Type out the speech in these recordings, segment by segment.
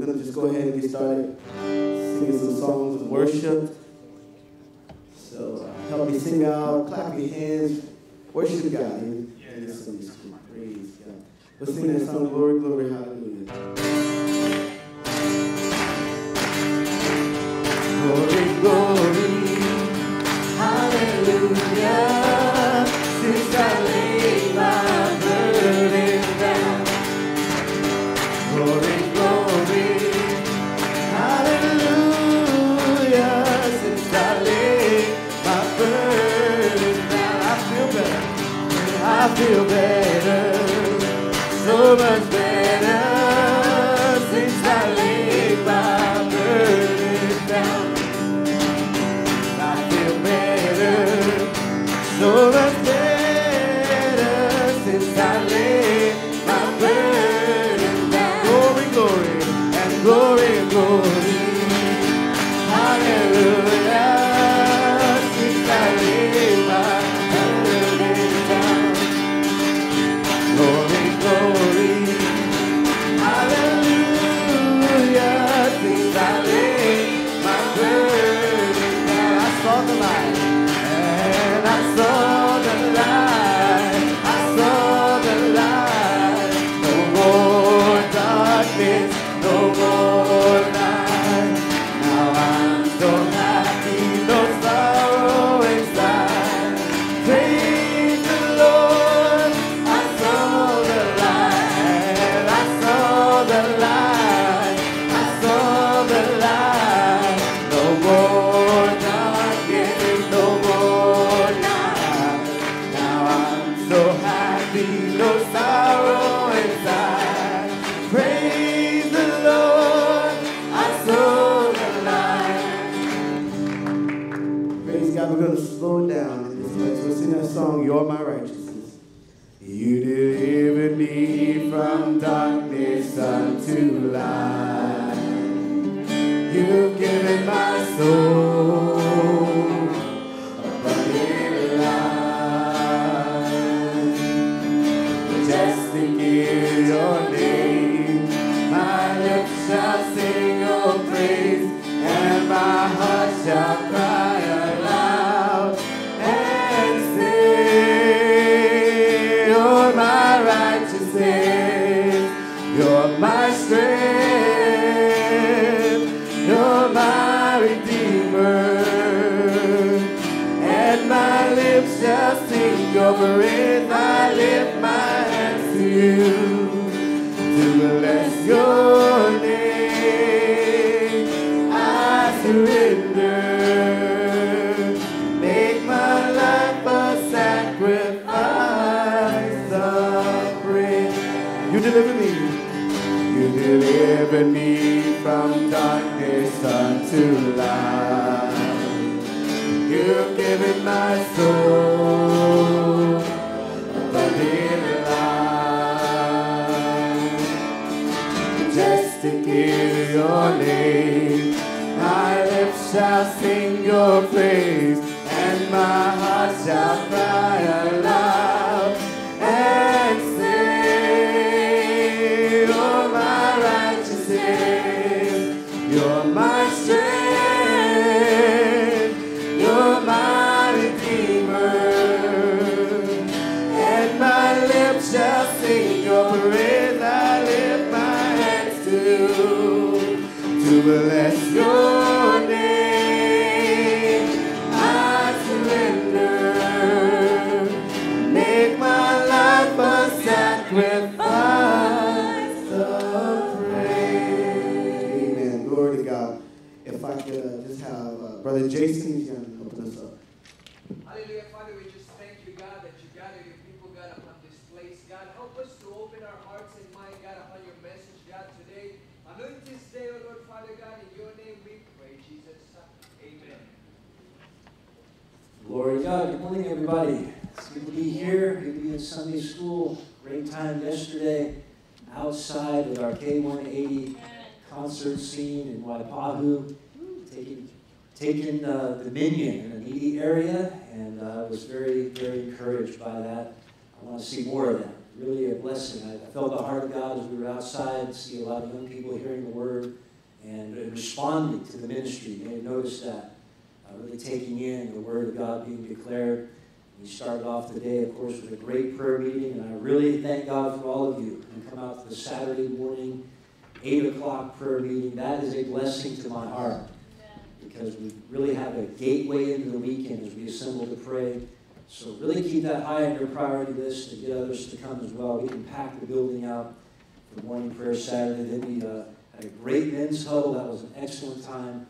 going to just go ahead and get started singing some songs of worship. So help me sing out, clap your hands, worship God. And praise God. We'll sing that song, Glory, Glory, Hallelujah. Glory, glory, hallelujah. Since I laid my burden down. Glory, glory, hallelujah. Since I laid my burden down, I feel better, so much better. Since I laid my burden down, I feel better, so much better. Since I laid my burden down. Glory, glory, and glory, glory, hallelujah. Since I laid my burden down. Glory, glory, hallelujah. Since I laid my burden down. I saw the light, and I saw the light. I saw the light. No more darkness, no more night. Now I'm so happy, no sorrow inside. Praise the Lord. I saw the light. I saw the light. I saw the light. No more darkness, no more night. Now I'm so happy, no sorrow inside. Praise the Lord. I saw the light. Praise God. We're going to slow down in this place. We'll sing that song, You're My Righteousness. You delivered me from darkness unto light. You've given my soul abundant life. Majestic is your name. My lips shall sing your praise, and my heart shall cry aloud and say, You're my righteousness, you're my strength, you're my redeemer, and my lips shall sing your praise. I lift my hands to you to bless your name. I surrender, make my life a sacrifice of praise. You deliver me. You delivered me from darkness unto light. You've given my soul abundant life. Majestic is your name. My lips shall sing your praise, and my heart shall cry aloud and say, You're my righteousness, you're my strength, you're my redeemer, and my lips shall sing your praise. I lift my hands to you to bless your name. I surrender, make my life a sacrifice of praise. Amen. Glory to God. If I could just have Brother Jason, he's going to open us up. Hallelujah, Father, we just thank you, God, that you gather your people, God, upon this place. God, help us to open our hearts and mind, God, upon your message, God, today. Anoint this day, O Lord, Father God, in your name we pray, Jesus. Amen. Glory to God. Good morning, everybody. It's good to be here. Good to be in Sunday school. Great time yesterday outside with our K180 concert scene in Waipahu. Taking dominion in a needy area, and I was very, very encouraged by that. I want to see more of that. really a blessing. I felt the heart of God as we were outside, see a lot of young people hearing the word and responding to the ministry. You may have noticed that, really taking in the word of God being declared. We started off the day, of course, with a great prayer meeting, and I really thank God for all of you who come out to the Saturday morning, 8 o'clock prayer meeting. That is a blessing to my heart, because we really have a gateway into the weekend as we assemble to pray. So really keep that high on your priority list to get others to come as well. We can pack the building out for morning prayer Saturday. Then we had a great men's huddle. That was an excellent time.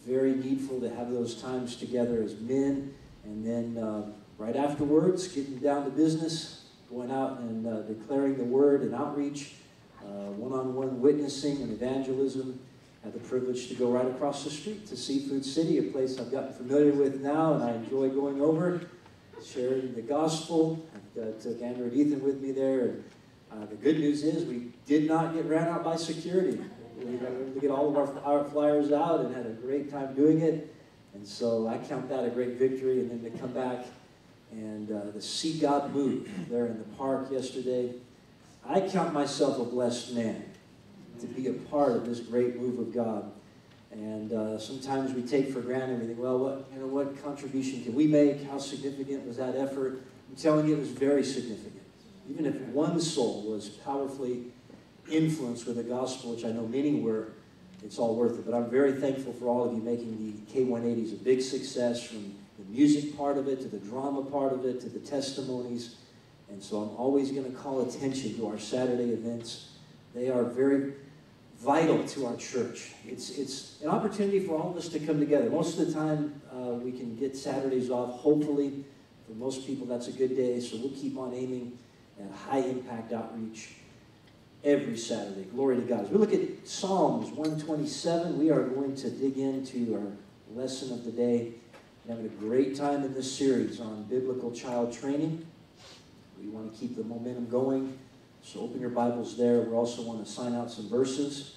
Very needful to have those times together as men. And then right afterwards, getting down to business, going out and declaring the word and outreach, one-on-one witnessing and evangelism. Had the privilege to go right across the street to Seafood City, a place I've gotten familiar with now, and I enjoy going over, sharing the gospel. I took Andrew and Ethan with me there. And, the good news is we did not get ran out by security. We were able to get all of our flyers out and had a great time doing it. And so I count that a great victory. And then to come back and to see God move there in the park yesterday, I count myself a blessed man to be a part of this great move of God. And sometimes we take for granted, we think, well, what contribution can we make? How significant was that effort? I'm telling you, it was very significant. Even if one soul was powerfully influenced with the gospel, which I know many were, it's all worth it. But I'm very thankful for all of you making the K180s a big success, from the music part of it to the drama part of it to the testimonies. And so I'm always going to call attention to our Saturday events. They are very vital to our church. It's an opportunity for all of us to come together. Most of the time, we can get Saturdays off. Hopefully, for most people, that's a good day. So we'll keep on aiming at high-impact outreach every Saturday. Glory to God. As we look at Psalms 127, we are going to dig into our lesson of the day. We're having a great time in this series on biblical child training. We want to keep the momentum going. So open your Bibles there. We also want to sign out some verses.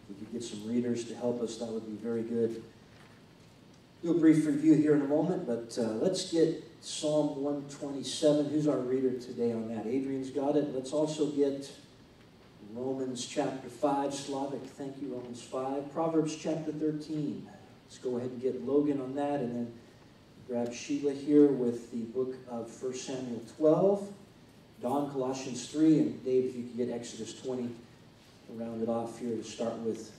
If we could get some readers to help us, that would be very good. Do a brief review here in a moment, but let's get Psalm 127. Who's our reader today on that? Adrian's got it. Let's also get Romans chapter 5. Slavic, thank you, Romans 5. Proverbs chapter 13. Let's go ahead and get Logan on that, and then grab Sheila here with the book of 1 Samuel 12. Don, Colossians 3, and Dave, if you could get Exodus 20 to round it off here to start with,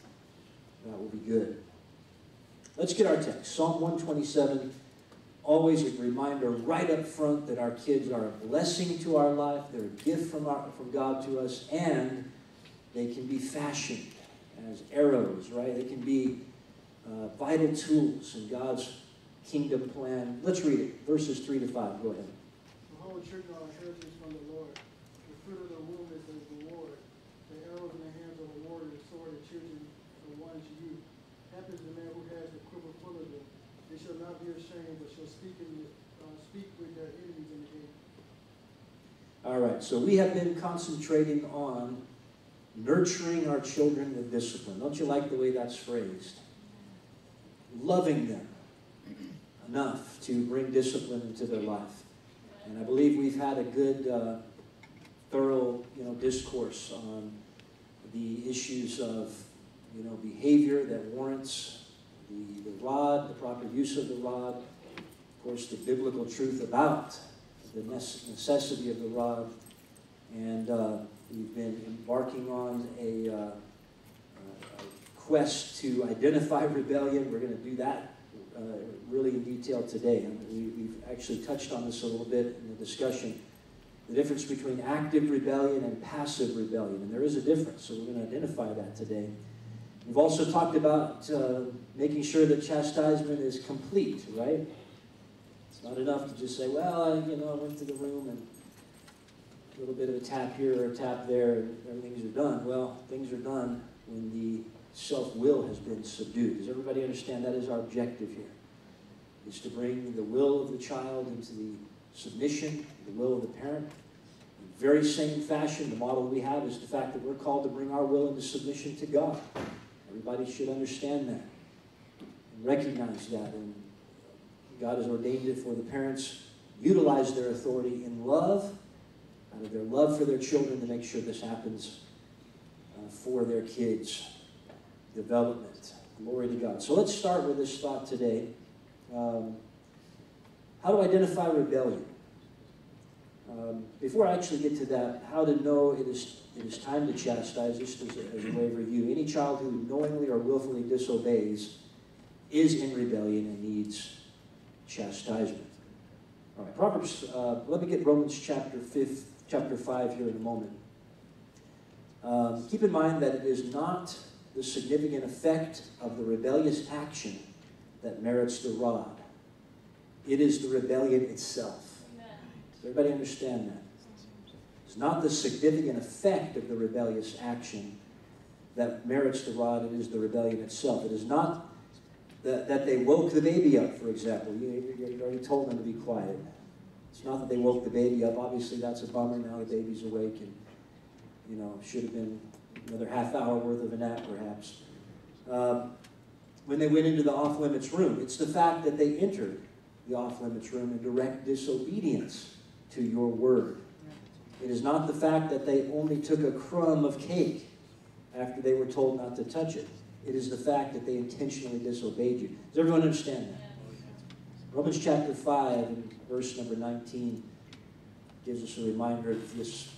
that will be good. Let's get our text. Psalm 127, always a reminder right up front that our kids are a blessing to our life, they're a gift from God to us, and they can be fashioned as arrows, right? They can be vital tools in God's kingdom plan. Let's read it, verses 3 to 5. Go ahead. Behold, children are inheritance from the Lord. The fruit of the womb is his reward. The arrows in the hands of a warrior, the sword of children of one's youth. Happy is the man who has the quiver full of them. They shall not be ashamed, but shall speak with their enemies in the gate. All right, so we have been concentrating on nurturing our children with discipline. Don't you like the way that's phrased? Loving them enough to bring discipline into their life. And I believe we've had a good, thorough, discourse on the issues of, behavior that warrants the rod, the proper use of the rod. Of course, the biblical truth about the necessity of the rod. And we've been embarking on a quest to identify rebellion. We're going to do that really in detail today. And we've actually touched on this a little bit in the discussion. The difference between active rebellion and passive rebellion. And there is a difference, so we're going to identify that today. We've also talked about making sure that chastisement is complete, right? It's not enough to just say, well, I went to the room and a little bit of a tap here or a tap there and everything's done. Well, things are done when the self-will has been subdued. Does everybody understand that is our objective here? Is to bring the will of the child into the submission, the will of the parent. In the very same fashion, the model we have is the fact that we're called to bring our will into submission to God. Everybody should understand that and recognize that. And God has ordained it for the parents to utilize their authority in love, out of their love for their children, to make sure this happens for their kids' development. Glory to God. So let's start with this thought today. How to identify rebellion. Before I actually get to that, how to know it is time to chastise, just as a way of review. Any child who knowingly or willfully disobeys is in rebellion and needs chastisement. All right, Proverbs, let me get Romans chapter 5 here in a moment. Keep in mind that it is not the significant effect of the rebellious action that merits the rod. It is the rebellion itself. Amen. Does everybody understand that? It's not the significant effect of the rebellious action that merits the rod. It is the rebellion itself. It is not that they woke the baby up, for example. You already told them to be quiet. It's not that they woke the baby up. Obviously, that's a bummer. Now the baby's awake and, should have been another half hour worth of a nap, perhaps. When they went into the off-limits room, it's the fact that they entered the off-limits room in direct disobedience to your word. It is not the fact that they only took a crumb of cake after they were told not to touch it. It is the fact that they intentionally disobeyed you. Does everyone understand that? Romans chapter 5 and verse number 19 gives us a reminder of this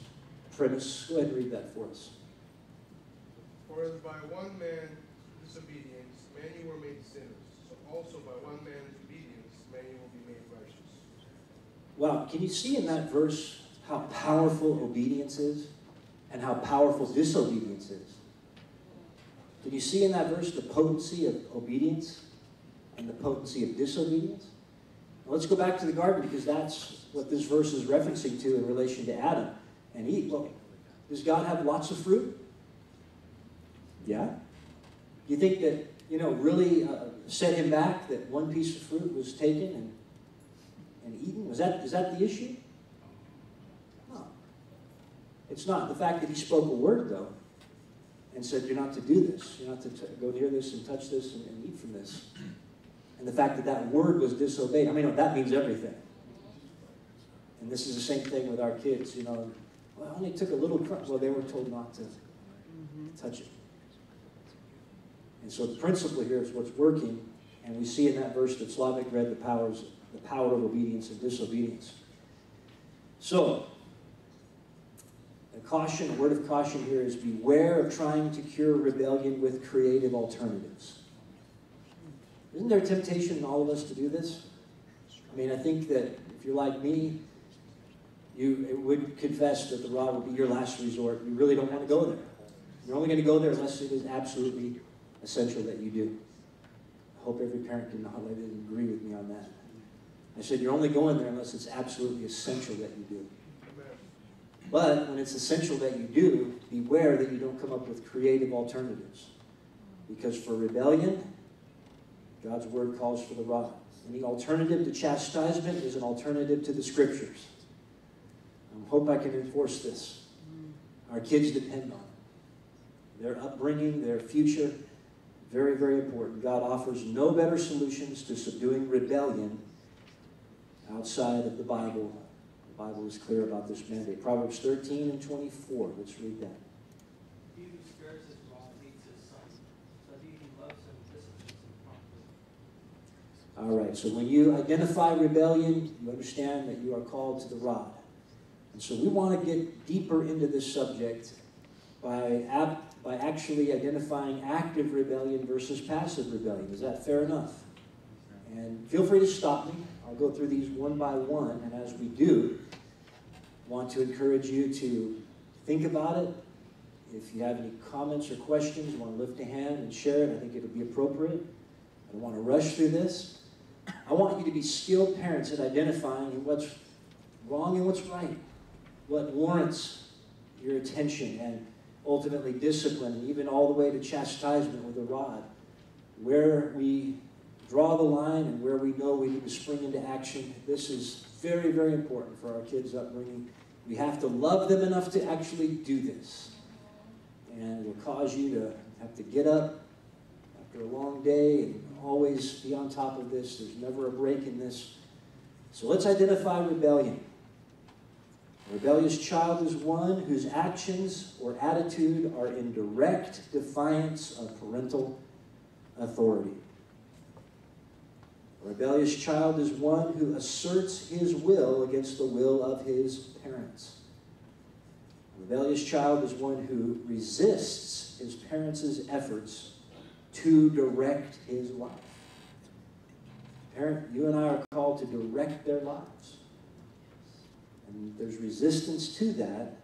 premise. Go ahead and read that for us. For as by one man's disobedience many were made sinners, so also by one man's obedience many will be made righteous. Wow, can you see in that verse how powerful obedience is and how powerful disobedience is? Can you see in that verse the potency of obedience and the potency of disobedience? Now let's go back to the garden, because that's what this verse is referencing to in relation to Adam and Eve. Well, does God have lots of fruit? Yeah. Do you think that, really set him back, that one piece of fruit was taken and eaten? Is that the issue? No. It's not. The fact that he spoke a word, though, and said, you're not to do this. You're not to go near this and touch this and eat from this. And the fact that that word was disobeyed, that means everything. And this is the same thing with our kids, Well, I only took a little crumb. Well, they were told not to touch it. And so the principle here is what's working, and we see in that verse that Slavik read the power of obedience and disobedience. So, a word of caution here is beware of trying to cure rebellion with creative alternatives. Isn't there temptation in all of us to do this? I think that if you're like me, you would confess that the rod would be your last resort. You really don't want to go there. You're only going to go there unless it is absolutely essential that you do. I hope every parent can agree with me on that. I said you're only going there unless it's absolutely essential that you do. But when it's essential that you do, beware that you don't come up with creative alternatives. Because for rebellion, God's word calls for the rod. Any alternative to chastisement is an alternative to the scriptures. I hope I can enforce this. Our kids depend on it. Their upbringing, their future, very, very important. God offers no better solutions to subduing rebellion outside of the Bible. The Bible is clear about this mandate. Proverbs 13 and 24. Let's read that. He who spares his rod hates his son, so he who loves him disciplines him promptly. All right, so when you identify rebellion, you understand that you are called to the rod. And so we want to get deeper into this subject by actually identifying active rebellion versus passive rebellion. Is that fair enough? And feel free to stop me. I'll go through these one by one, and as we do, I want to encourage you to think about it. If you have any comments or questions, you want to lift a hand and share it, I think it'll be appropriate. I don't want to rush through this. I want you to be skilled parents at identifying what's wrong and what's right, what warrants your attention and ultimately discipline, and even all the way to chastisement with a rod, where we draw the line and where we know we need to spring into action. This is very, very important for our kids' upbringing. We have to love them enough to actually do this. And it will cause you to have to get up after a long day and always be on top of this. There's never a break in this. So let's identify rebellion. A rebellious child is one whose actions or attitude are in direct defiance of parental authority. A rebellious child is one who asserts his will against the will of his parents. A rebellious child is one who resists his parents' efforts to direct his life. Parent, you and I are called to direct their lives. And there's resistance to that.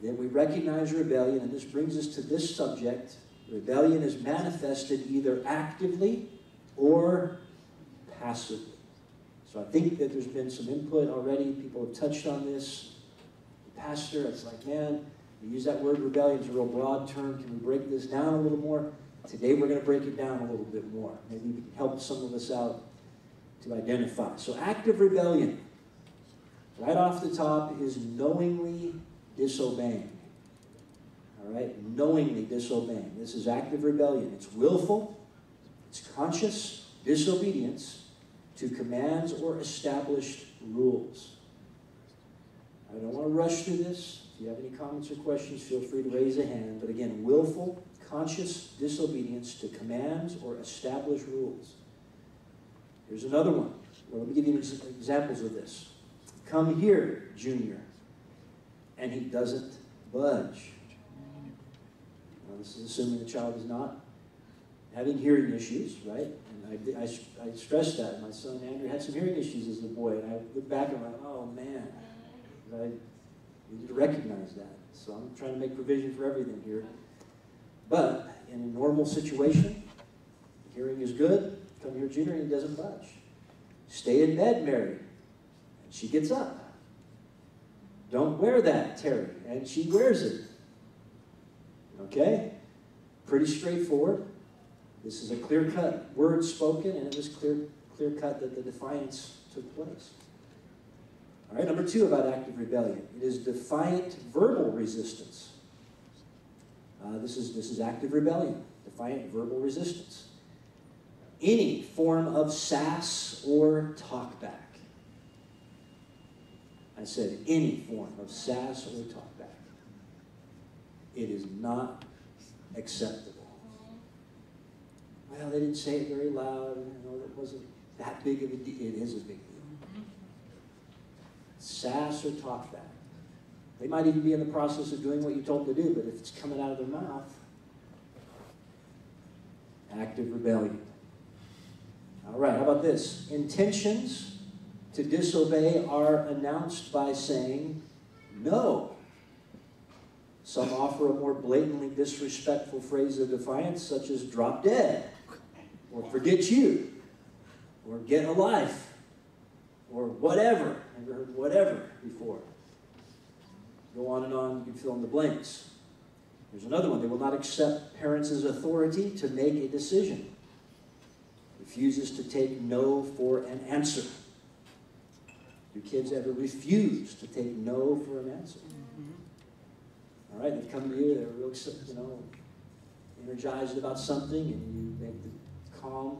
Then we recognize rebellion, and this brings us to this subject. Rebellion is manifested either actively or passively. So I think that there's been some input already. People have touched on this. The pastor, it's like, man, we use that word rebellion. It's a real broad term. Can we break this down a little more? Today we're going to break it down a little bit more. Maybe we can help some of us out to identify. So active rebellion, right off the top, is knowingly disobeying. All right? Knowingly disobeying. This is active rebellion. It's willful, it's conscious disobedience to commands or established rules. I don't want to rush through this. If you have any comments or questions, feel free to raise a hand. But again, willful, conscious disobedience to commands or established rules. Here's another one. Well, let me give you examples of this. Come here, Junior. And he doesn't budge. Now, this is assuming the child is not having hearing issues, right? And I stressed that. My son Andrew had some hearing issues as a boy. And I look back and I'm like, oh man. I need to recognize that. So I'm trying to make provision for everything here. But in a normal situation, hearing is good. Come here, Junior, and he doesn't budge. Stay in bed, Mary. And she gets up. Don't wear that, Terry. And she wears it. Okay? Pretty straightforward. This is a clear-cut word spoken, and it was clear-cut that the defiance took place. All right, number 2 about active rebellion. It is defiant verbal resistance. This is active rebellion, defiant verbal resistance. Any form of sass or talkback. I said any form of sass or talkback. It is not acceptable. Well, they didn't say it very loud. It wasn't that big of a deal. It is a big deal. Sass or talkback. They might even be in the process of doing what you told them to do, but if it's coming out of their mouth, active rebellion. All right, how about this? Intentions to disobey are announced by saying no. Some offer a more blatantly disrespectful phrase of defiance, such as drop dead, or forget you, or get a life, or whatever. Ever heard whatever before? Go on and on, you can fill in the blanks. There's another one. They will not accept parents' authority to make a decision. Refuses to take no for an answer. Do kids ever refuse to take no for an answer? All right, they come to you, they're real, energized about something, and you make the calm,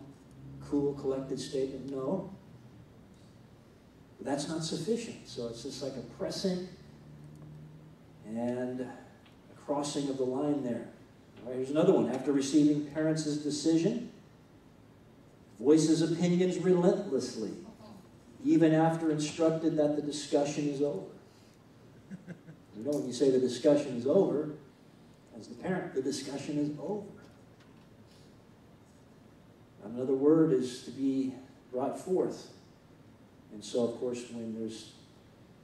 cool, collected statement, no. But that's not sufficient. So it's just like a pressing and a crossing of the line there. All right, here's another one. After receiving parents' decision, voices opinions relentlessly, even after instructed that the discussion is over. You know, when you say the discussion is over, as the parent, the discussion is over. Another word is to be brought forth. And so, of course, when there's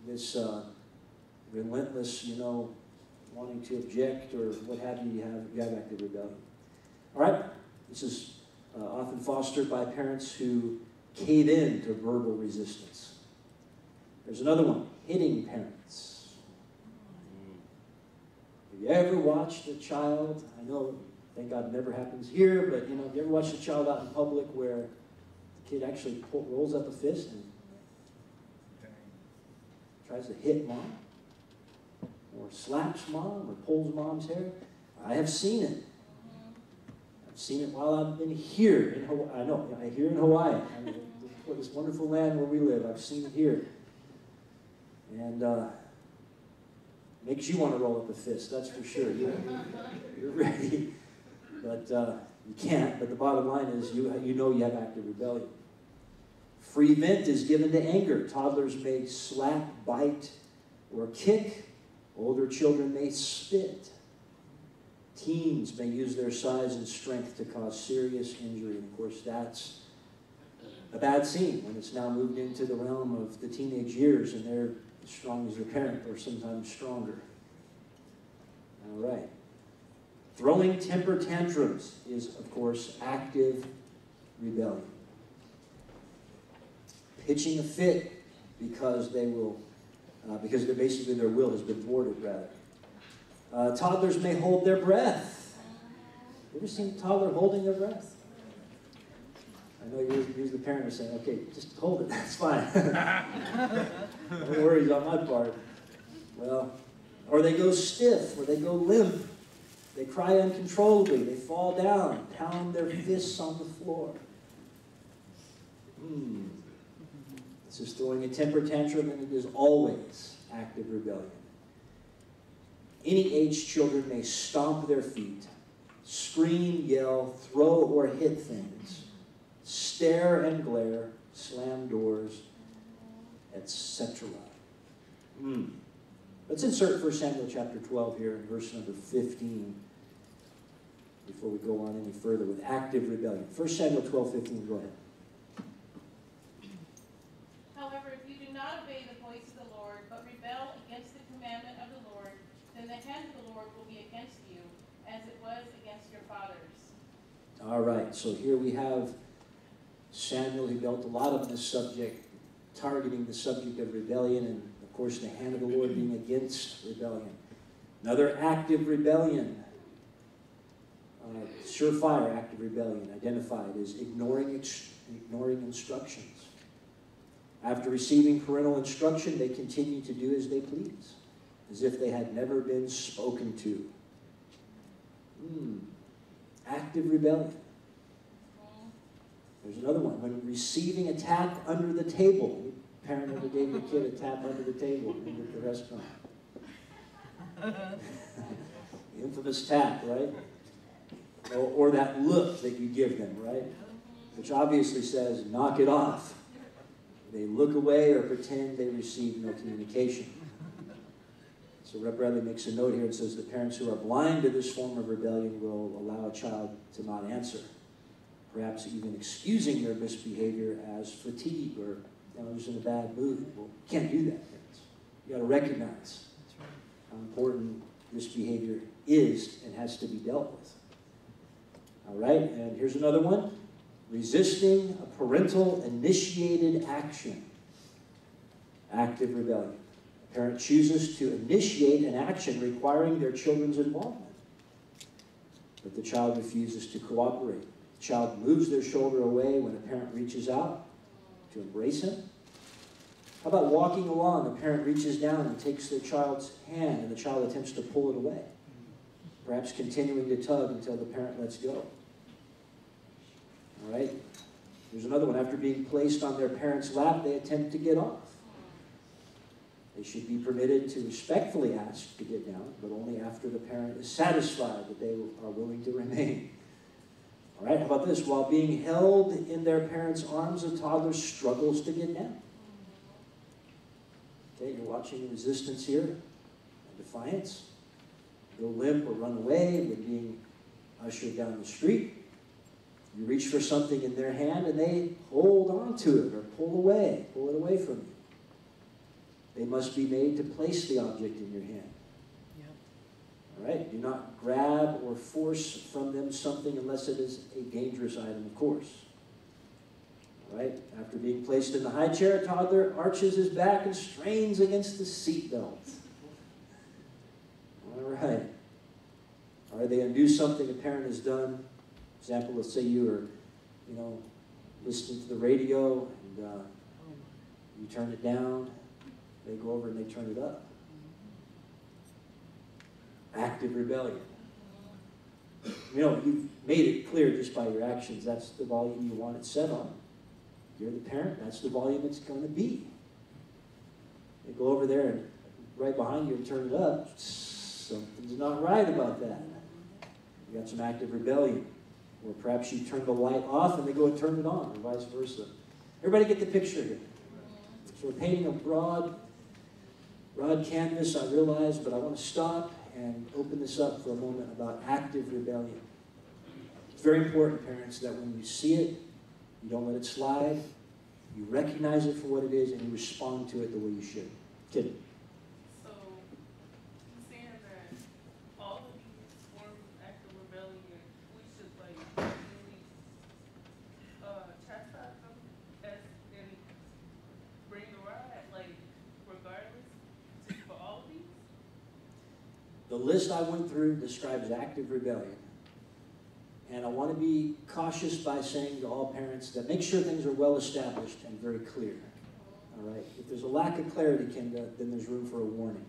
this relentless, wanting to object or what have you, you have active rebellion. All right? This is often fostered by parents who cave in to verbal resistance. There's another one, hitting parents. Have you ever watched a child, I know, thank God it never happens here, but have you ever watched a child out in public where the kid actually rolls up a fist and tries to hit mom? Or slaps mom, or pulls mom's hair? I have seen it. I've seen it while I've been here in Hawaii. Here in Hawaii. This wonderful land where we live. I've seen it here. And makes you want to roll up a fist, that's for sure. You're ready, but you can't. But the bottom line is you know you have active rebellion. Free vent is given to anger. Toddlers may slap, bite, or kick. Older children may spit. Teens may use their size and strength to cause serious injury. And of course, that's a bad scene when it's now moved into the realm of the teenage years and they're as strong as their parent or sometimes stronger. All right. Throwing temper tantrums is, of course, active rebellion. Pitching a fit because their will has been thwarted, rather. Toddlers may hold their breath. You ever seen a toddler holding their breath? I know you're the parent is saying, okay, just hold it, that's fine. No worries on my part. Well, or they go stiff, or they go limp. They cry uncontrollably, they fall down, pound their fists on the floor. This is throwing a temper tantrum, and it is always active rebellion. Any age children may stomp their feet, scream, yell, throw or hit things, stare and glare, slam doors, etc. Let's insert 1 Samuel chapter 12 here in verse number 15 before we go on any further with active rebellion. 1 Samuel 12:15, go ahead. However, if you do not obey the voice of the Lord, but rebel against the commandment of the Lord, then the hand of the Lord will be against you, as it was against your fathers. All right, so here we have Samuel. He dealt a lot on this subject, targeting the subject of rebellion, and of course the hand of the Lord being against rebellion. Another active rebellion, surefire active rebellion identified is ignoring instructions. After receiving parental instruction, they continue to do as they please, as if they had never been spoken to. Active rebellion. There's another one. When receiving a tap under the table. Parent ever gave your kid a tap under the table at the restaurant. The infamous tap, right? Or that look that you give them, right? Which obviously says, knock it off. They look away or pretend they receive no communication. So Rep. Bradley makes a note here and says the parents who are blind to this form of rebellion will allow a child to not answer, perhaps even excusing their misbehavior as fatigue or just in a bad mood. Well, you can't do that, parents. You got to recognize how important this behavior is and has to be dealt with. All right, and here's another one. Resisting a parental initiated action. Active rebellion. A parent chooses to initiate an action requiring their children's involvement, but the child refuses to cooperate. The child moves their shoulder away when a parent reaches out to embrace him. How about walking along? The parent reaches down and takes their child's hand, and the child attempts to pull it away, perhaps continuing to tug until the parent lets go. All right? There's another one. After being placed on their parent's lap, they attempt to get off. They should be permitted to respectfully ask to get down, but only after the parent is satisfied that they are willing to remain. All right, how about this? While being held in their parents' arms, a toddler struggles to get down. Okay, you're watching resistance here, and defiance. Go limp or run away when being ushered down the street. You reach for something in their hand, and they hold on to it or pull it away from you. They must be made to place the object in your hand. All right? Do not grab or force from them something unless it is a dangerous item, of course. All right? After being placed in the high chair, a toddler arches his back and strains against the seat belt. All right. All right, they undo something a parent has done. For example, let's say you are, listening to the radio and you turn it down. They go over and they turn it up. Active rebellion. You've made it clear just by your actions. That's the volume you want it set on. You're the parent. That's the volume it's going to be. They go over there and right behind you and turn it up. Something's not right about that. You got some active rebellion. Or perhaps you turn the light off and they go and turn it on, or vice versa. Everybody get the picture here. So we're painting a broad canvas, I realize, but I want to stop and open this up for a moment about active rebellion. It's very important, parents, that when you see it, you don't let it slide. You recognize it for what it is, and you respond to it the way you should. Kid. So, he's saying that all of these forms of active rebellion, we should like really chastise them as and bring the ride, like regardless, for all of these. The list I went through describes active rebellion. And I want to be cautious by saying to all parents that make sure things are well established and very clear. All right? If there's a lack of clarity, Kenda, then there's room for a warning.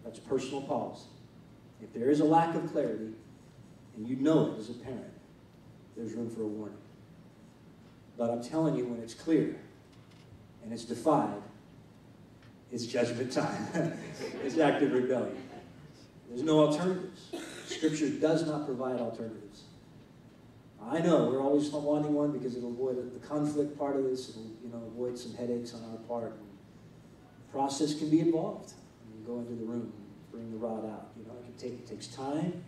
That's personal policy. If there is a lack of clarity, and you know it as a parent, there's room for a warning. But I'm telling you, when it's clear and it's defied, it's judgment time. It's active rebellion. There's no alternatives. Scripture does not provide alternatives. I know we're always wanting one because it'll avoid the conflict part of this. It'll, avoid some headaches on our part. And the process can be involved. You go into the room, and bring the rod out. It takes time.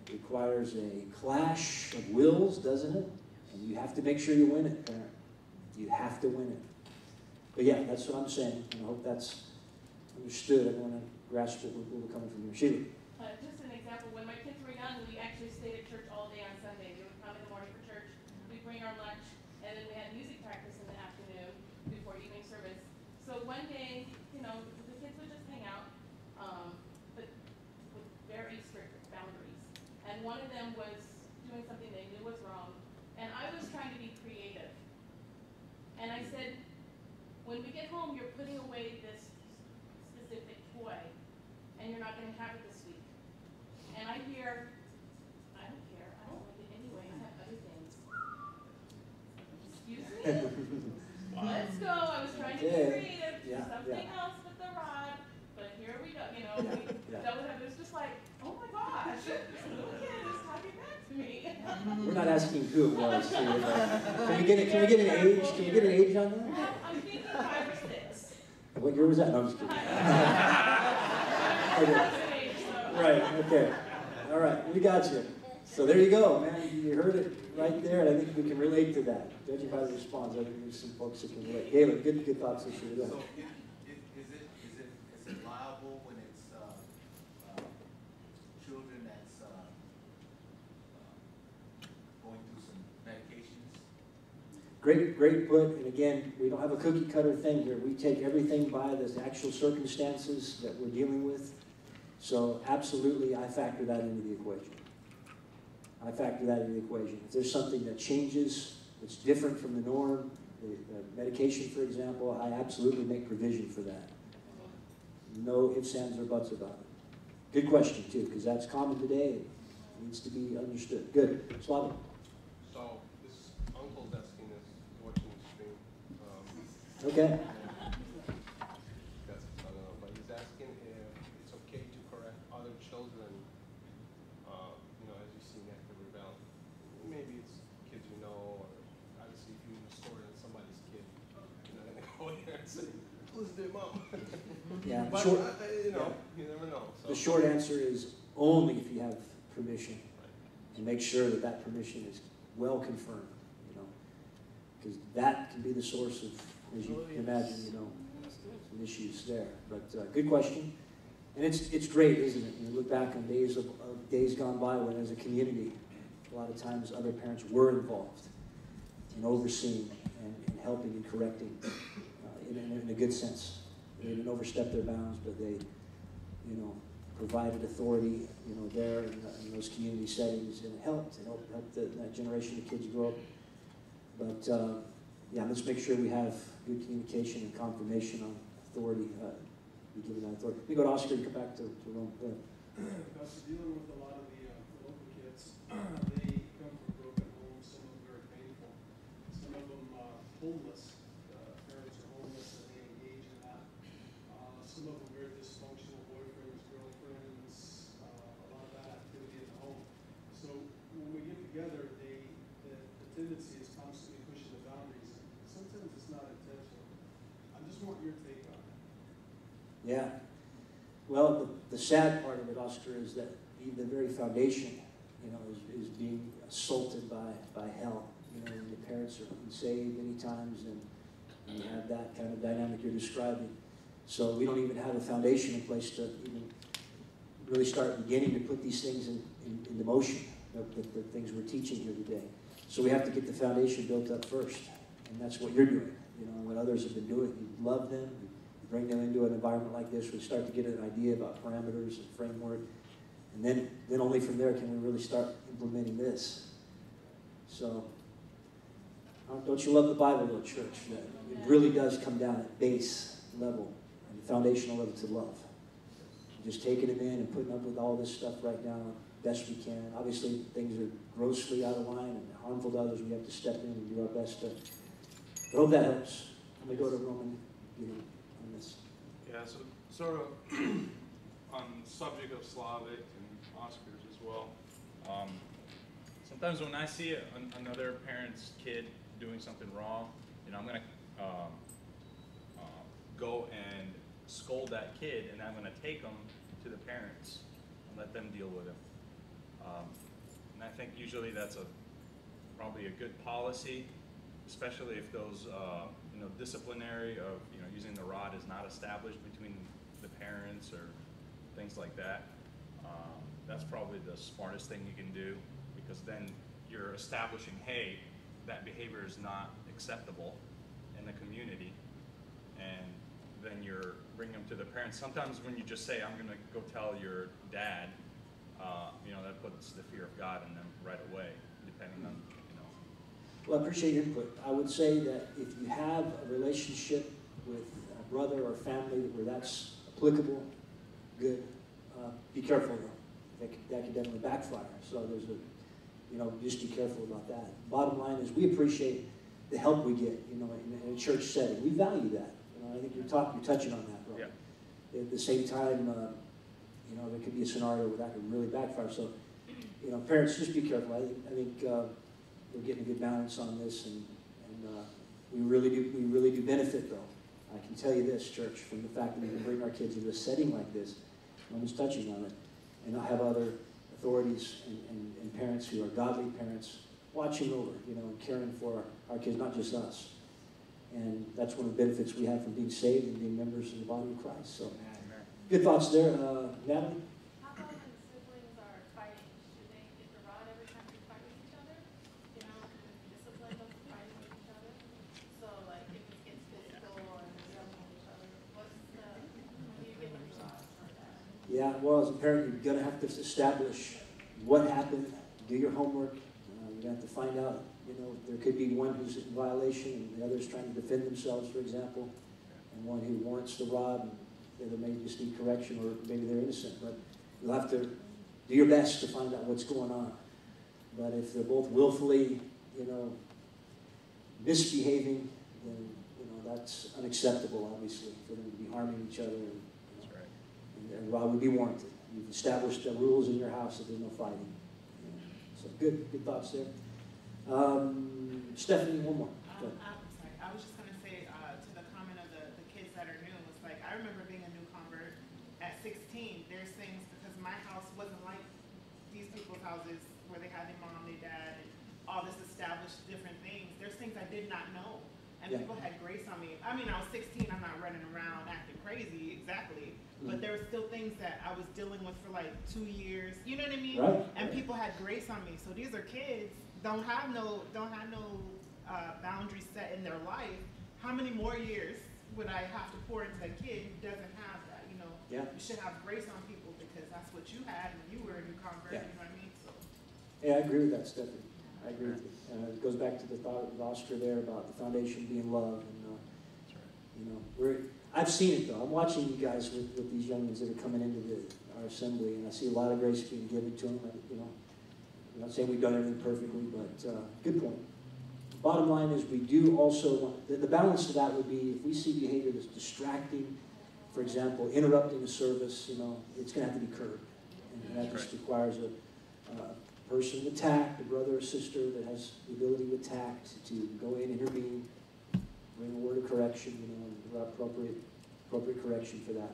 It requires a clash of wills, doesn't it? And you have to make sure you win it, parent. You have to win it. But yeah, that's what I'm saying, and I hope that's understood. I want to grasp where we're coming from here. Sheila. Just an example, when my kids were young, we actually stayed at church all day on Sunday. They would come in the morning for church, we'd bring our lunch, and then we had music practice in the afternoon before evening service. So one day, the kids would just hang out, but with very strict boundaries. And one of them was doing something they knew was wrong, and I was trying to be creative. And I said, when we get home, you're putting away this specific toy, and you're not going to have it this week. And I hear, I don't care, I don't like it anyway, I have other things. Excuse me? Let's go, I was trying to be creative, do something else with the rod, but here we go, it was just like, oh my gosh, this little kid is talking back to me. We're not asking who it was. Can we get an age? Can we get an age on that? I'm thinking 5 or 6. What year was that? No, I'm just kidding. Right, okay. All right, we got you. So there you go, man. You heard it right there, and I think we can relate to that. Judging by the response, I think there's some folks that can relate. Galen, good thoughts this year. So is it liable when it's children that's going through some medications? Great put, and again, we don't have a cookie cutter thing here. We take everything by the actual circumstances that we're dealing with. So absolutely, I factor that into the equation. If there's something that changes, that's different from the norm, the medication, for example, I absolutely make provision for that. No ifs, ands, or buts about it. Good question, too, because that's common today. It needs to be understood. Good. Slava. So, this uncle's asking us, watching the stream. Okay. That's, I don't know, but he's asking if it's okay to correct other children, as you see active rebellion. Maybe it's kids you know, or obviously if you're in a store and somebody's kid, you're not going to go there and say, who's their mom? Yeah, But, you never know. So. The short answer is only if you have permission, and make sure that that permission is well confirmed, because that can be the source of, as you can imagine, some issues there. But good question, and it's great, isn't it? You look back on days gone by when, as a community, a lot of times other parents were involved in overseeing and helping and correcting in a good sense. They didn't overstep their bounds, but they, provided authority, there in those community settings, and it helped that generation of kids grow up. But yeah, let's make sure we have good communication and confirmation on authority, be given that authority. Let me go to Oscar and come back to Rome. Pastor, dealing with a lot of the local kids, they come from broken homes, some of them very painful, some of them homeless. Parents are homeless, and they just want your take on it. Yeah. Well, the sad part of it, Oscar, is that even the very foundation, is being assaulted by hell. When the parents are unsaved many times, and you have that kind of dynamic you're describing. So we don't even have a foundation in place to even really start beginning to put these things into motion, the things we're teaching here today. So we have to get the foundation built up first, and that's what you're doing. What others have been doing. You love them, you bring them into an environment like this, we start to get an idea about parameters and framework, and then only from there can we really start implementing this. So, don't you love the Bible, though, church? That it really does come down at base level and foundational level to love. Just taking them in and putting up with all this stuff right now best we can. Obviously, things are grossly out of line and harmful to others. We have to step in and do our best to. I hope that helps. I'm going to go to Roman on this. Yeah, so sort of on the subject of Slavic and Oscars as well. Sometimes when I see another parent's kid doing something wrong, I'm going to go and scold that kid, and I'm going to take them to the parents and let them deal with it. And I think usually that's probably a good policy, especially if those disciplinary of using the rod is not established between the parents or things like that. That's probably the smartest thing you can do, because then you're establishing, hey, that behavior is not acceptable in the community, and then you're bringing them to the parents. Sometimes when you just say, I'm going to go tell your dad, that puts the fear of God in them right away, depending on, Well, I appreciate your input. I would say that if you have a relationship with a brother or family where that's applicable, good. Be careful, though. That can definitely backfire. So there's just be careful about that. Bottom line is we appreciate the help we get, in a church setting. We value that. I think you're touching on that, bro. Yeah. At the same time, there could be a scenario where that could really backfire. So, parents, just be careful. I think we're getting a good balance on this, and we really do benefit, though. I can tell you this, church, from the fact that we can bring our kids into a setting like this. I'm just touching on it, and I have other authorities and parents who are godly parents watching over, and caring for our kids, not just us. And that's one of the benefits we have from being saved and being members in the body of Christ. So, good thoughts there, Natalie. How about when siblings are fighting? Should they get the rod every time they fight with each other? Discipline them for fighting with each other. So, like, if it gets physical or they're yelling at each other, what do you give them the rod for that? Yeah, well, as a parent, you're going to have to establish what happened, do your homework. You're going to have to find out, there could be one who's in violation and the other's trying to defend themselves, for example, and one who warrants the rod, and the other may just need correction, or maybe they're innocent. But you'll have to do your best to find out what's going on. But if they're both willfully, misbehaving, then, that's unacceptable, obviously, for them to be harming each other. And rod would be warranted. You've established the rules in your house that there's no fighting. So good thoughts there. Stephanie, one more. I'm sorry. I was just going to say to the comment of the kids that are new, it's like I remember being a new convert at 16. There's things, because my house wasn't like these people's houses where they had their mom, their dad, and all this established different things. There's things I did not know. And people had grace on me. I mean, I was 16. I'm not running around acting crazy, exactly. But there were still things that I was dealing with for like 2 years. You know what I mean? Right. And people had grace on me. So these are kids, don't have no boundaries set in their life. How many more years would I have to pour into a kid who doesn't have that? Yeah. You should have grace on people, because that's what you had when you were a new convert. Yeah. You know what I mean? So. Yeah, I agree with that, Stephanie. I agree with you. It goes back to the thought of Oscar there about the foundation being love. And, I've seen it, though. I'm watching you guys with these young ones that are coming into our assembly, and I see a lot of grace being given to them. I'm not saying we've done everything perfectly, but good point. Bottom line is we do also want, the balance to that would be if we see behavior that's distracting, for example, interrupting a service, it's going to have to be curbed. And that just requires a person with tact, a brother or sister that has the ability with tact to go in, intervene, bring a word of correction, and appropriate correction for that.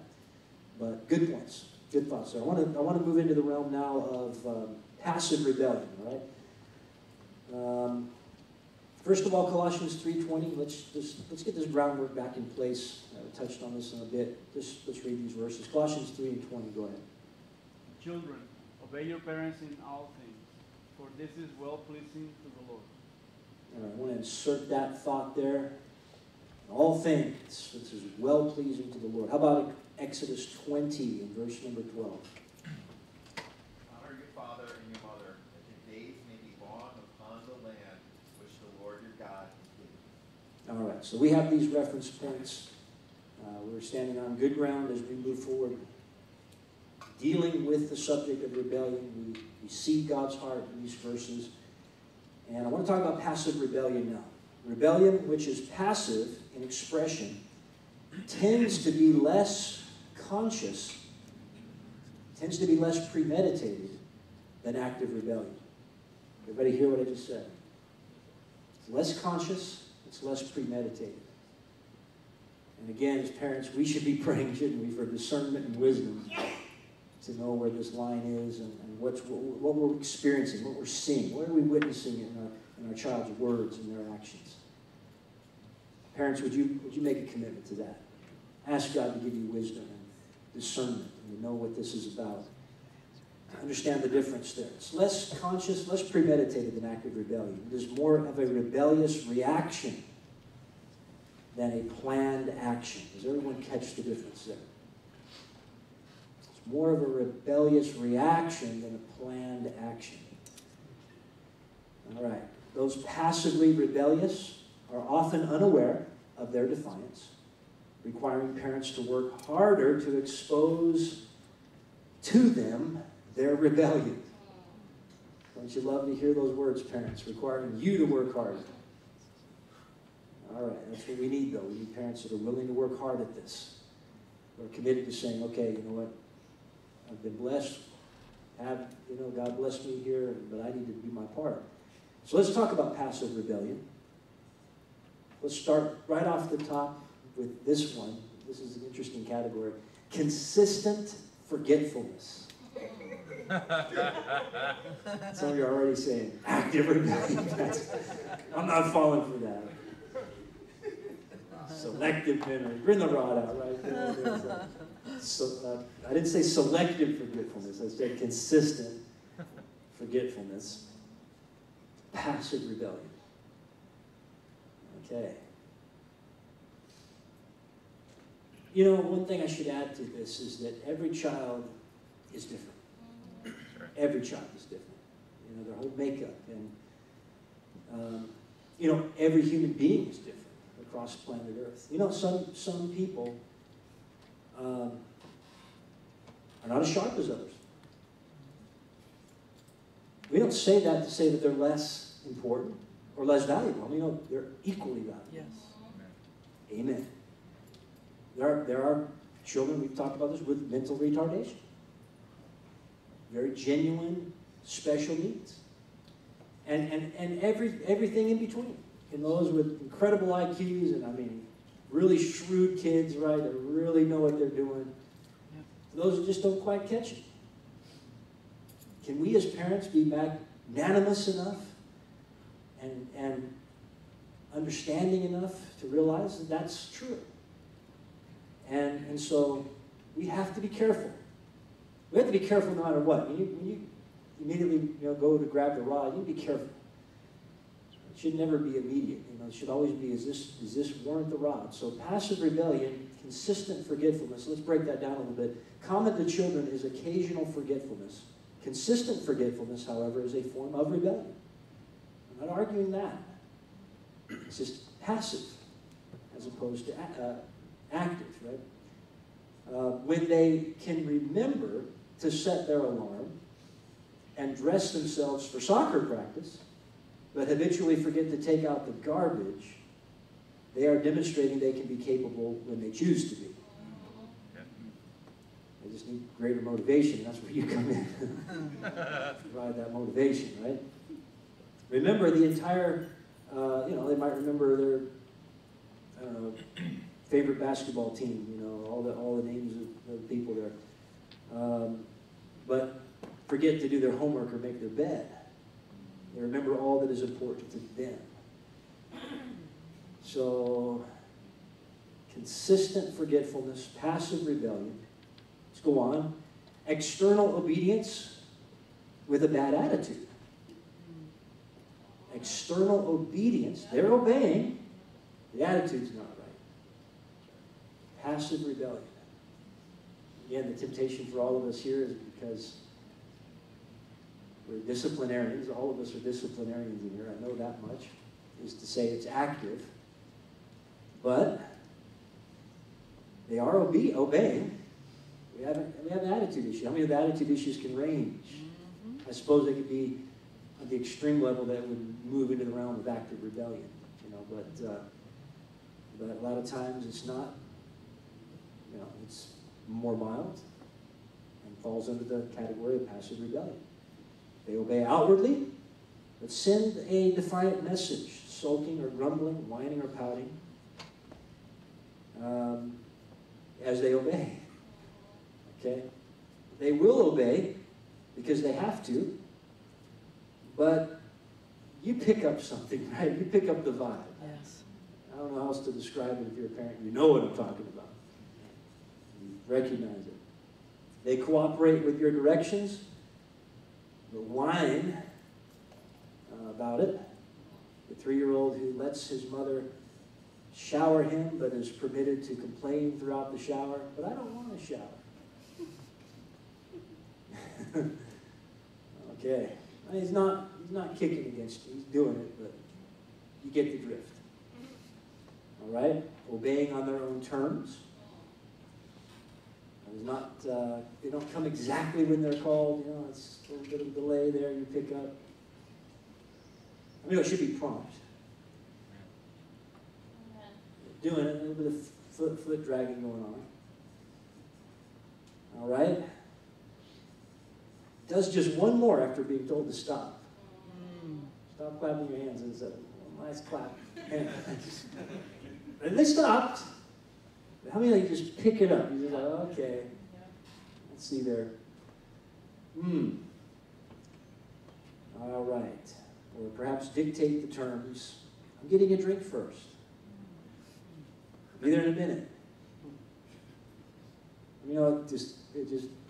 But good points, good thoughts there. I want to move into the realm now of passive rebellion. All right. First of all, Colossians 3:20. Let's get this groundwork back in place. I touched on this in a bit. Let's read these verses. Colossians 3:20. Go ahead. Children, obey your parents in all things, for this is well-pleasing to the Lord. All right, I want to insert that thought there. In all things, this is well-pleasing to the Lord. How about Exodus 20 in verse number 12? Honor your father and your mother, that your days may be long upon the land which the Lord your God has given you. All right, so we have these reference points. We're standing on good ground as we move forward. Dealing with the subject of rebellion, we see God's heart in these verses. And I want to talk about passive rebellion now. Rebellion, which is passive in expression, tends to be less conscious, tends to be less premeditated than active rebellion. Everybody hear what I just said? It's less conscious, it's less premeditated. And again, as parents, we should be praying, shouldn't we, for discernment and wisdom to know where this line is and what we're experiencing, what we're seeing, what are we witnessing in our child's words and their actions. Parents, would you make a commitment to that? Ask God to give you wisdom and discernment and to know what this is about. To understand the difference there. It's less conscious, less premeditated than active rebellion. It is more of a rebellious reaction than a planned action. Does everyone catch the difference there? It's more of a rebellious reaction than a planned action. All right. Those passively rebellious are often unaware of their defiance, requiring parents to work harder to expose to them their rebellion. Don't you love to hear those words, parents? Requiring you to work harder. All right, that's what we need, though. We need parents that are willing to work hard at this. Who are committed to saying, okay, you know what? I've been blessed. God bless me here, but I need to do my part. So let's talk about passive rebellion. Let's start right off the top with this one. This is an interesting category. Consistent forgetfulness. Some of you are already saying, active rebellion. I'm not falling for that. Selective memory. Bring the rod out, right? So, I didn't say selective forgetfulness. I said consistent forgetfulness. Passive rebellion. Okay. You know, one thing I should add to this is that every child is different. Sure. Every child is different. You know, their whole makeup. And, every human being is different across planet Earth. You know, some people are not as sharp as others. We don't say that to say that they're less important or less valuable. They're equally valuable. Yes. Amen. There are children, we've talked about this, with mental retardation. Very genuine, special needs. And everything in between. And those with incredible IQs and, really shrewd kids, right, that really know what they're doing. Those that just don't quite catch it. Can we as parents be magnanimous enough and understanding enough to realize that that's true? And so we have to be careful. We have to be careful no matter what. When you immediately go to grab the rod, you be careful. It should never be immediate. It should always be, does this warrant the rod? So passive rebellion, consistent forgetfulness. Let's break that down a little bit. Common to children is occasional forgetfulness. Consistent forgetfulness, however, is a form of rebellion. I'm not arguing that. It's just passive as opposed to active, right? When they can remember to set their alarm and dress themselves for soccer practice, but habitually forget to take out the garbage, they are demonstrating they can be capable when they choose to be. They just need greater motivation. That's where you come in. Provide that motivation, right? Remember the entire, they might remember their I don't know, favorite basketball team, you know, all the names of the people there. But forget to do their homework or make their bed. They remember all that is important to them. So, consistent forgetfulness, passive rebellion. Let's go on. External obedience with a bad attitude. External obedience, they're obeying, the attitude's not right. Passive rebellion. Again, the temptation for all of us here is because we're disciplinarians, all of us are disciplinarians in here, I know that much, is to say it's active, but they are obeying. We have an attitude issue. How many of the attitude issues can range? I suppose they could be at the extreme level that would move into the realm of active rebellion, you know, but a lot of times it's not, you know, it's more mild and falls under the category of passive rebellion. They obey outwardly, but send a defiant message, sulking or grumbling, whining or pouting, as they obey. Okay? They will obey because they have to, but you pick up something, right? You pick up the vibe. Yes. I don't know how else to describe it if you're a parent. You know what I'm talking about. You recognize it. They cooperate with your directions, but whine about it. The 3-year-old who lets his mother shower him but is permitted to complain throughout the shower, but I don't want to shower. Okay. He's not kicking against you. He's doing it, but you get the drift. All right? Obeying on their own terms. It's not, they don't come exactly when they're called. You know, it's a little bit of a delay there you pick up. I mean, it should be prompt. Doing it, a little bit of foot dragging going on. All right? Does just one more after being told to stop. Stop clapping your hands and say, well, nice clap. And they stopped. How many of you just pick it up? You're just like, okay. Let's see there. All right. Or perhaps dictate the terms. I'm getting a drink first. Be there in a minute. You know, it just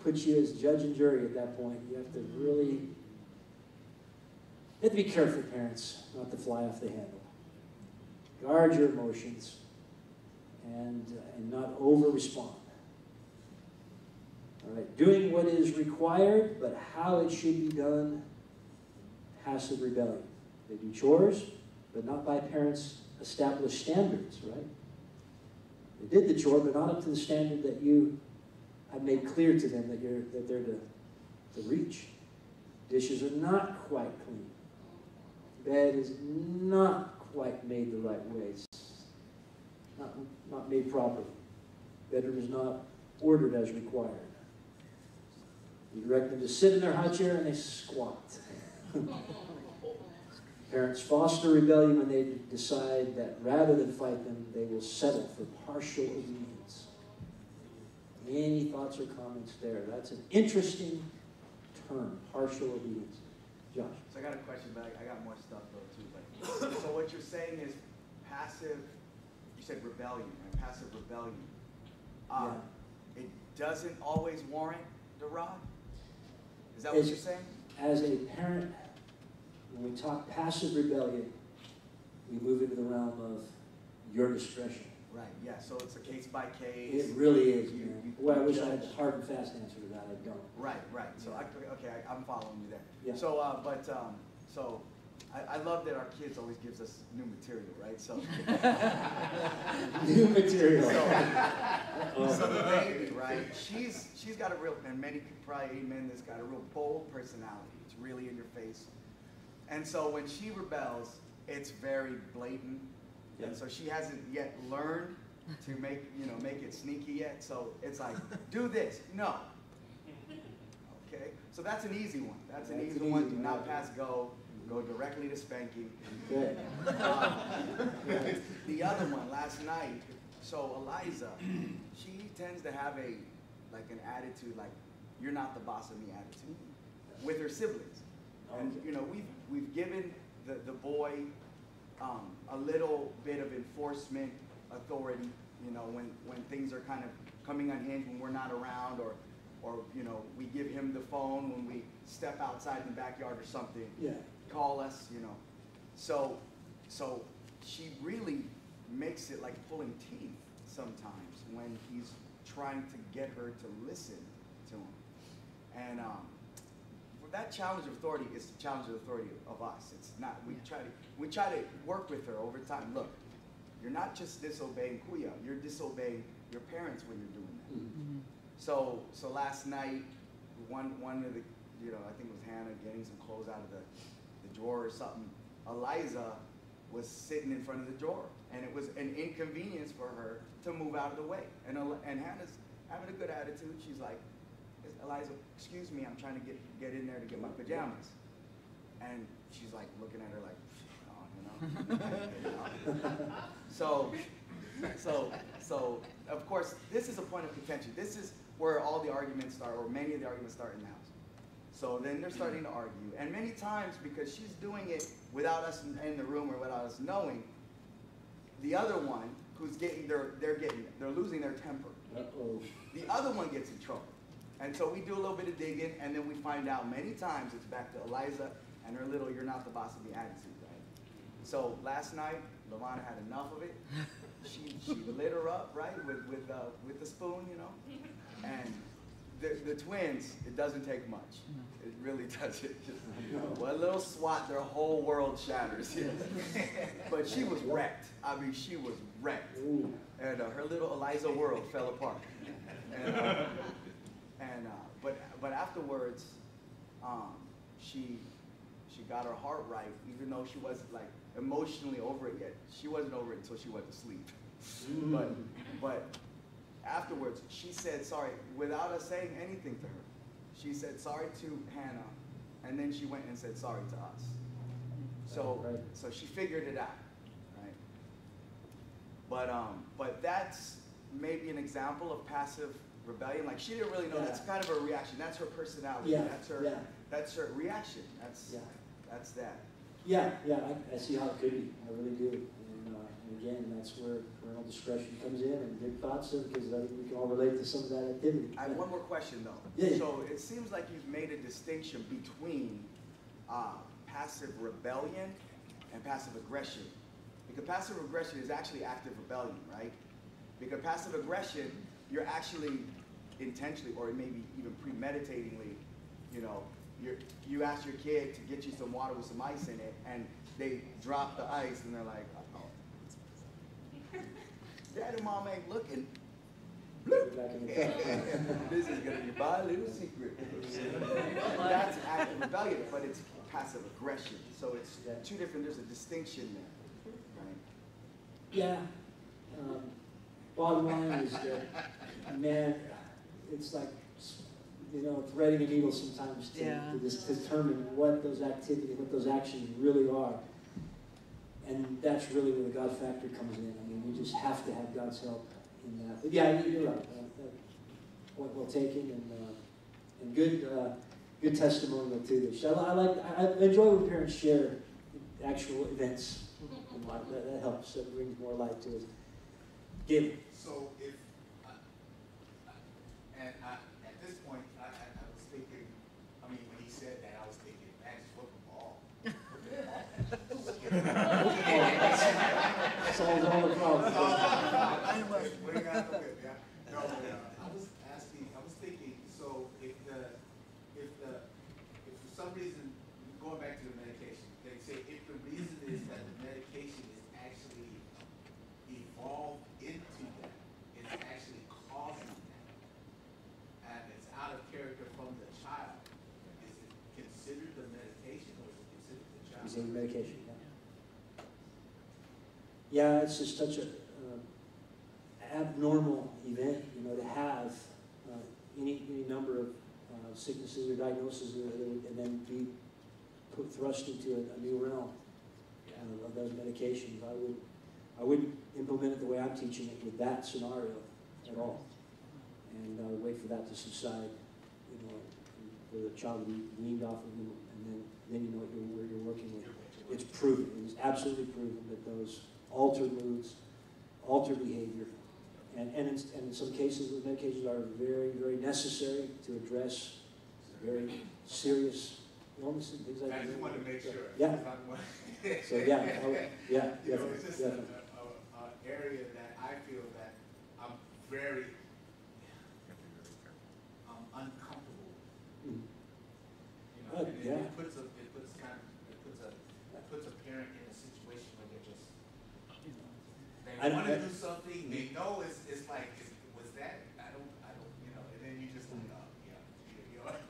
puts you as judge and jury at that point. You have to really, be careful, parents, not to fly off the handle. Guard your emotions and not over-respond. All right, doing what is required, but how it should be done, passive rebellion. They do chores, but not by parents' established standards, right? They did the chore, but not up to the standard that you have made clear to them that they're to reach. Dishes are not quite clean. Bed is not quite made the right way. It's not made properly. Bedroom is not ordered as required. You direct them to sit in their high chair and they squat. Parents foster rebellion when they decide that rather than fight them, they will settle for partial obedience. Any thoughts or comments there? That's an interesting term, partial obedience. Josh? So I got a question, but I got more stuff though too. But, so what you're saying is passive, you said rebellion, right? Passive rebellion. Yeah. It doesn't always warrant the rod? Is that what you're saying? As a parent, when we talk passive rebellion, we move into the realm of your discretion. Right, yeah, so it's a case by case. It really is, man. Well, I wish I had a hard and fast answer to that. I don't. Right. So, I'm following you there. Yeah. So, so I love that our kids always gives us new material, right? So new material. So the baby, right? She's got a real, and many could probably amen this, got a real bold personality. It's really in your face. And so when she rebels, it's very blatant. Yeah. And so she hasn't yet learned to make it sneaky yet. So it's like, do this. No. Okay. So that's an easy one. That's an easy one. Do not pass go. go directly to spanking. Good. The other one last night. So Eliza, she tends to have an attitude like you're not the boss of me attitude with her siblings. And you know, we've given the boy a little bit of enforcement authority, you know, when things are kind of coming unhinged, when we're not around, or you know, we give him the phone when we step outside in the backyard or something. Yeah. Call us, you know. So she really makes it like pulling teeth sometimes when he's trying to get her to listen to him. And that challenge of authority is the challenge of authority of us. It's not, we try to work with her over time. Look, you're not just disobeying Kuya, you're disobeying your parents when you're doing that. Mm-hmm. So last night, one of the, you know, I think it was Hannah getting some clothes out of the drawer or something. Eliza was sitting in front of the drawer, and it was an inconvenience for her to move out of the way. And Hannah's having a good attitude. She's like, Eliza, excuse me, I'm trying to get in there to get my pajamas. And she's like looking at her like, oh, you know. So of course, this is a point of contention. This is where all the arguments start, or many of the arguments start in the house. So then they're starting to argue. And many times, because she's doing it without us in the room or without us knowing, the other one who's they're losing their temper. Uh-oh. The other one gets in trouble. And so we do a little bit of digging, and then we find out many times it's back to Eliza and her little "you're not the boss of me" attitude, right? So last night, Lavana had enough of it. She lit her up, right, with the spoon, you know. And the twins, it doesn't take much. It really doesn't. Just one little swat, their whole world shatters. But she was wrecked. I mean, she was wrecked. Ooh. And her little Eliza world fell apart. But afterwards, she got her heart right, even though she wasn't like emotionally over it yet. She wasn't over it until she went to sleep. But afterwards, she said sorry without us saying anything to her. She said sorry to Hannah, and then she went and said sorry to us. So she figured it out, right? But that's maybe an example of passive rebellion. Like she didn't really know. That's kind of her reaction. That's her personality. Yeah. That's her reaction. That's that. Yeah, I see how it could be. I really do. And again, that's where parental discretion comes in, and good thoughts, because I think we can all relate to some of that activity. I have one more question, though. Yeah. So it seems like you've made a distinction between passive rebellion and passive aggression. Because passive aggression is actually active rebellion, right? Because passive aggression, you're actually intentionally, or maybe even premeditatingly, you know, you ask your kid to get you some water with some ice in it, and they drop the ice, and they're like, Dad and Mom ain't looking. This is going to be my little secret. That's active rebellion, but it's passive aggression. So it's two different, there's a distinction there, right? Yeah. Bottom line is that, man, it's like, you know, threading a needle sometimes to determine what those activities, what those actions really are. And that's really where the God factor comes in. I mean, we just have to have God's help in that. But yeah, you're right. Point well taken, and good testimonial too. I enjoy when parents share actual events in life. That helps. That brings more light to it. Give. So if at this point, I was thinking. I mean, when he said that, I was thinking, man, just football. Solves all the problems. No, I was thinking, so if for some reason, going back to the medication, they say if the reason is that the medication is actually evolved into that, it's actually causing that, and it's out of character from the child, is it considered the medication or is it considered the child? Using medication, yeah. Yeah, it's just such an abnormal event, you know, to have any number of sicknesses or diagnoses and then be put thrust into a new realm of those medications. I wouldn't implement it the way I'm teaching it with that scenario at all. And I would wait for that to subside, you know, for the child to be weaned off of them, and then you know where you're working with. It's proven. It is absolutely proven that those alter moods, alter behavior, and in some cases, the medications are very, very necessary to address very serious illness and things like that. I just wanted to make sure. Yeah. So yeah, yeah, You know, definitely, it's just definitely. an area that I feel that I'm very uncomfortable with. Mm. You know, and Yeah. it puts a parent in a situation where they're just they want to do something, they know it's like was that I don't you know, and then you just like you know let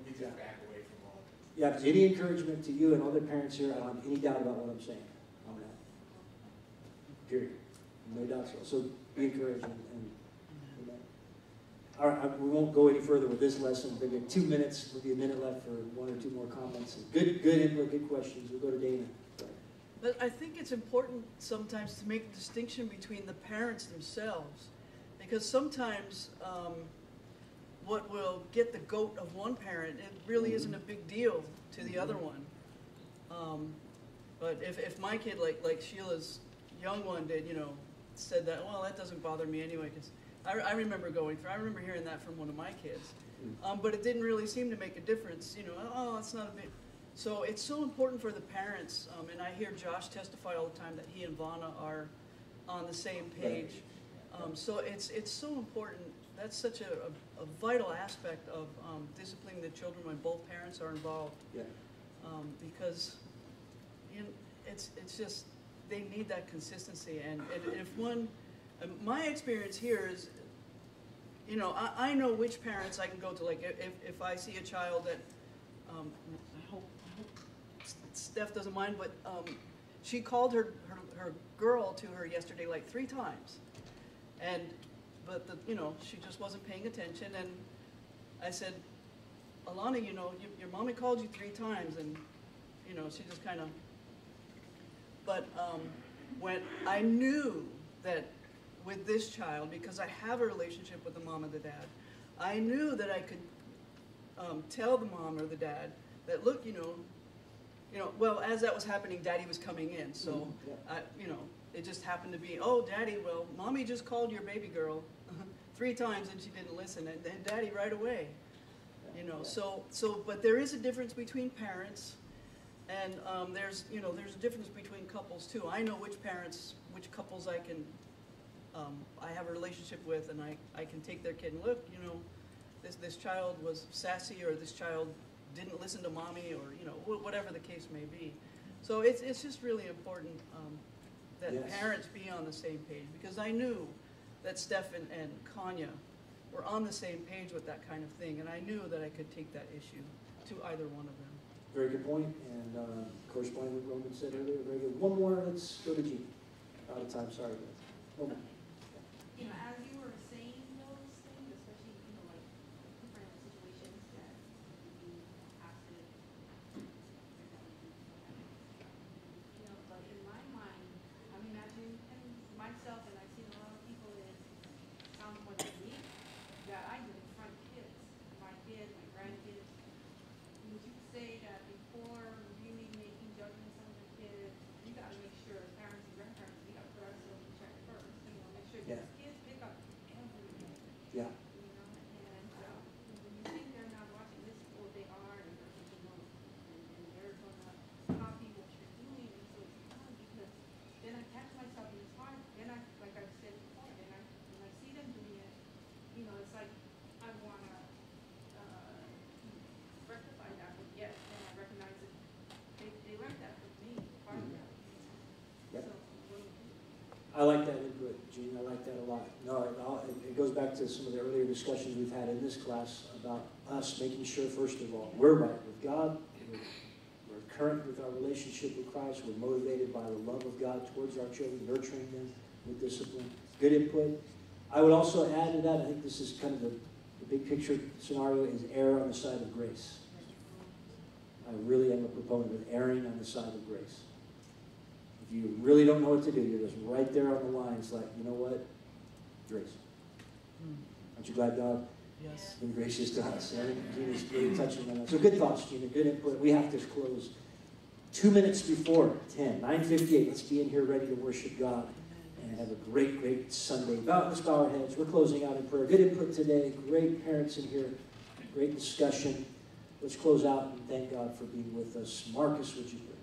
me just back away from all of it. Yeah, any encouragement to you and other parents here, I don't have any doubt about what I'm saying on that. Period. No doubt so. So be encouraged and all right, we won't go any further with this lesson. We've got 2 minutes, maybe a minute left for 1 or 2 more comments. Good input, good questions. We'll go to Dana. But I think it's important sometimes to make a distinction between the parents themselves, because sometimes what will get the goat of one parent, it really isn't a big deal to the other one. But if my kid, like Sheila's young one did, you know, said that, well, that doesn't bother me anyway, because I remember I remember hearing that from one of my kids. But it didn't really seem to make a difference, you know, oh, it's not a big. So it's so important for the parents, and I hear Josh testify all the time that he and Vana are on the same page. So it's so important. That's such a vital aspect of disciplining the children when both parents are involved. Yeah. Because you know, it's just, they need that consistency. And if one, my experience here is, you know, I know which parents I can go to. Like if I see a child that, I hope Steph doesn't mind, but she called her girl to her yesterday like 3 times. But you know, she just wasn't paying attention. And I said, Alana, you know, your mommy called you 3 times, and you know, she just kind of. But when I knew that with this child, because I have a relationship with the mom and the dad, I knew that I could tell the mom or the dad that, look, you know, well, as that was happening, Daddy was coming in, so you know, it just happened to be, oh, Daddy, well, Mommy just called your baby girl 3 times and she didn't listen, and Daddy right away, you know. So, but there is a difference between parents, and there's a difference between couples too. I know which couples I can, I have a relationship with, and I can take their kid and look, you know, this child was sassy, or this child didn't listen to mommy, or you know, whatever the case may be. So it's just really important that parents be on the same page, because I knew that Steph and Kanya were on the same page with that kind of thing, and I knew that I could take that issue to either one of them. Very good point, and corresponding with what Roman said earlier. Very good. One more. Let's go to Jean. Out of time. Sorry, guys. One more. You know, as you were saying those things, especially, you know, like different situations that you have to, you know, but in my mind, I'm imagining myself, and I've seen a lot of people that sound more like me, that I do in front of kids, my grandkids. Would you say that before really making judgments on the kid, you got to make sure, as parents and grandparents, we got to put ourselves in check first, you know, make sure these kids pick up everything. Yeah. You know, and when you think they're not watching, this is what they are, and they're thinking, no, and they're going to copy what you're doing, and so it's hard, because then I catch myself, and it's hard, then like I said before, when I see them doing it, you know, it's like, I want to rectify that, but yet, then I recognize that they learned that from me, part of that. Yeah. So, what do we do? I like that input, Gene. I like that a lot. No, it goes back to some of the earlier discussions we've had in this class about us making sure, first of all, we're right with God. We're current with our relationship with Christ. We're motivated by the love of God towards our children, nurturing them with discipline. Good input. I would also add to that, I think this is kind of the big picture scenario, is err on the side of grace. I really am a proponent of erring on the side of grace. If you really don't know what to do, you're just right there on the line. It's like, you know what? Grace. Aren't you glad God Yes. been gracious to us? Right? Gina's really touching on that. So good thoughts, Gina. Good input. We have to close 2 minutes before 10, 9:58. Let's be in here ready to worship God and have a great, great Sunday. Let's bow our heads. We're closing out in prayer. Good input today. Great parents in here. Great discussion. Let's close out and thank God for being with us. Marcus, would you pray?